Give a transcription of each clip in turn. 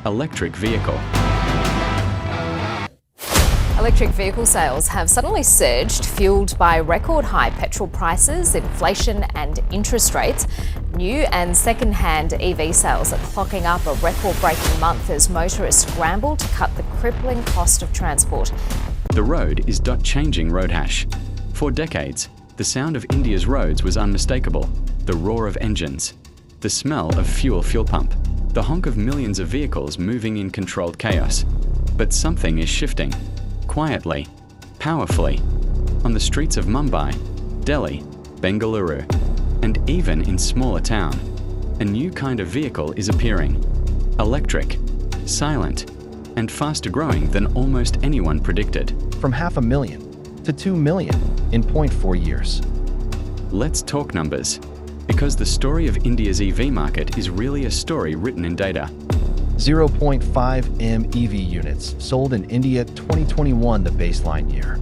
Electric vehicle. Electric vehicle sales have suddenly surged, fueled by record high petrol prices, inflation and interest rates. New and second-hand EV sales are clocking up a record-breaking month as motorists scramble to cut the crippling cost of transport. The road is changing road hash. For decades, the sound of India's roads was unmistakable. The roar of engines, the smell of fuel pump, the honk of millions of vehicles moving in controlled chaos. But something is shifting. Quietly, powerfully, on the streets of Mumbai, Delhi, Bengaluru, and even in smaller town, a new kind of vehicle is appearing. Electric, silent, and faster growing than almost anyone predicted. From 500,000 to 2 million in 0.4 years. Let's talk numbers, because the story of India's EV market is really a story written in data. 0.5 M EV units sold in India 2021, the baseline year.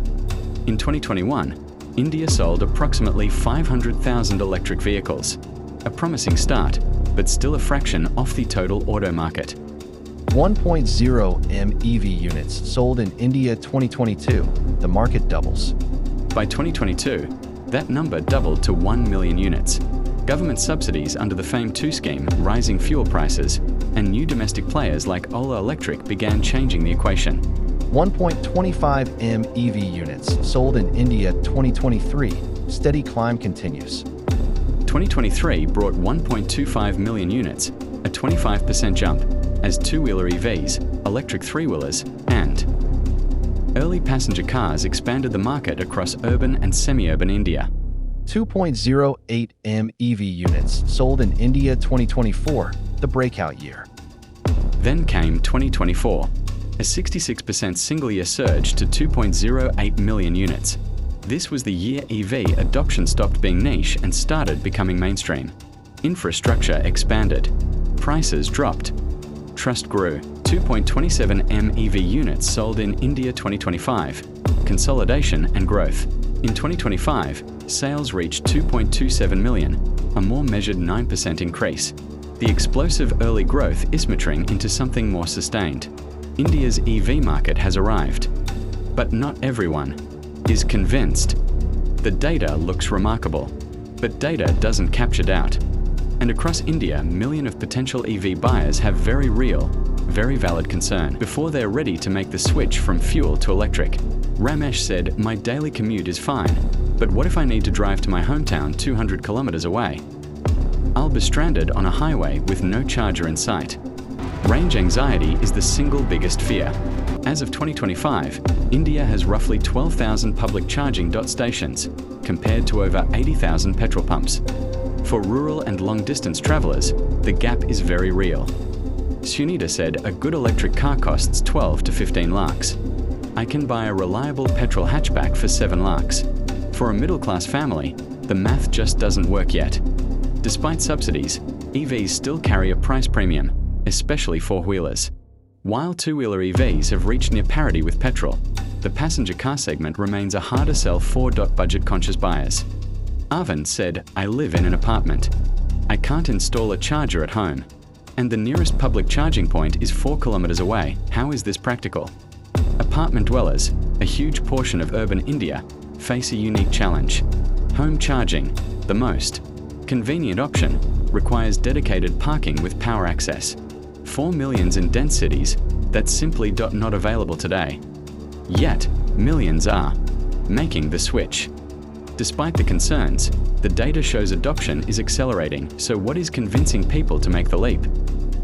In 2021, India sold approximately 500,000 electric vehicles. A promising start, but still a fraction off the total auto market. 1.0 M EV units sold in India 2022, the market doubles. By 2022, that number doubled to 1 million units. Government subsidies under the FAME 2 scheme, rising fuel prices, and new domestic players like Ola Electric began changing the equation. 1.25 M EV units sold in India 2023, steady climb continues. 2023 brought 1.25 million units, a 25% jump, as two-wheeler EVs, electric three-wheelers, and early passenger cars expanded the market across urban and semi-urban India. 2.08 M EV units sold in India 2024, the breakout year. Then came 2024, a 66% single-year surge to 2.08 million units. This was the year EV adoption stopped being niche and started becoming mainstream. Infrastructure expanded. Prices dropped. Trust grew. 2.27 M EV units sold in India 2025. Consolidation and growth. In 2025, sales reached 2.27 million, a more measured 9% increase. The explosive early growth is maturing into something more sustained. India's EV market has arrived. But not everyone is convinced. The data looks remarkable, but data doesn't capture doubt. And across India, millions of potential EV buyers have very real, very valid concern before they're ready to make the switch from fuel to electric. Ramesh said, "My daily commute is fine, but what if I need to drive to my hometown 200 kilometers away? I'll be stranded on a highway with no charger in sight." Range anxiety is the single biggest fear. As of 2025, India has roughly 12,000 public charging stations, compared to over 80,000 petrol pumps. For rural and long-distance travelers, the gap is very real. Sunita said a good electric car costs 12 to 15 lakhs. I can buy a reliable petrol hatchback for 7 lakhs. For a middle-class family, the math just doesn't work yet. Despite subsidies, EVs still carry a price premium, especially four-wheelers. While two-wheeler EVs have reached near parity with petrol, the passenger car segment remains a harder sell for budget-conscious buyers. Arvind said, "I live in an apartment. I can't install a charger at home, and the nearest public charging point is 4 kilometers away. How is this practical?" Apartment dwellers, a huge portion of urban India, face a unique challenge. Home charging, the most convenient option, requires dedicated parking with power access. 4 million in dense cities, that's simply not available today. Yet, millions are making the switch. Despite the concerns, the data shows adoption is accelerating, so what is convincing people to make the leap?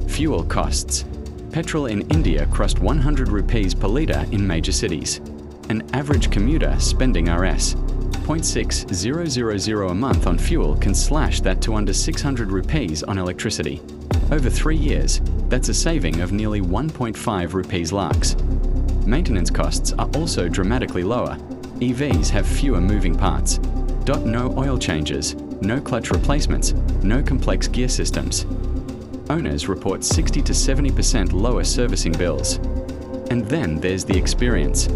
Fuel costs. Petrol in India crossed 100 rupees per litre in major cities. An average commuter spending Rs. 0.6000 a month on fuel can slash that to under 600 rupees on electricity. Over 3 years, that's a saving of nearly 1.5 rupees lakhs. Maintenance costs are also dramatically lower. EVs have fewer moving parts. No oil changes, no clutch replacements, no complex gear systems. Owners report 60 to 70% lower servicing bills. And then there's the experience.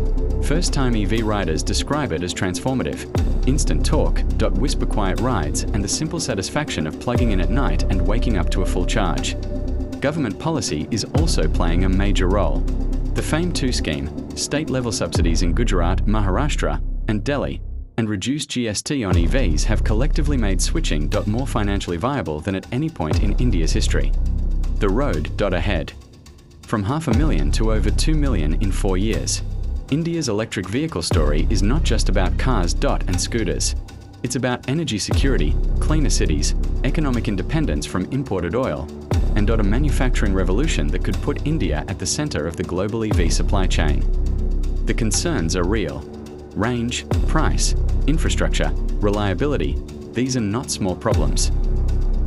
First-time EV riders describe it as transformative. Instant torque, whisper quiet rides, and the simple satisfaction of plugging in at night and waking up to a full charge. Government policy is also playing a major role. The FAME 2 scheme, state-level subsidies in Gujarat, Maharashtra, and Delhi, and reduced GST on EVs have collectively made switching more financially viable than at any point in India's history. The road ahead. From 500,000 to over 2 million in 4 years. India's electric vehicle story is not just about cars and scooters. It's about energy security, cleaner cities, economic independence from imported oil, and a manufacturing revolution that could put India at the center of the global EV supply chain. The concerns are real. Range, price, infrastructure, reliability, these are not small problems.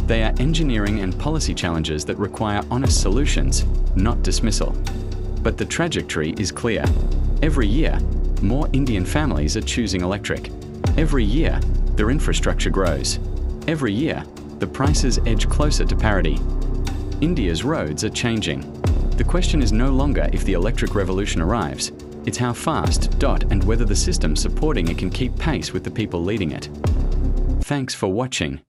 They are engineering and policy challenges that require honest solutions, not dismissal. But the trajectory is clear. Every year, more Indian families are choosing electric. Every year, their infrastructure grows. Every year, the prices edge closer to parity. India's roads are changing. The question is no longer if the electric revolution arrives, it's how fast, and whether the system supporting it can keep pace with the people leading it. Thanks for watching.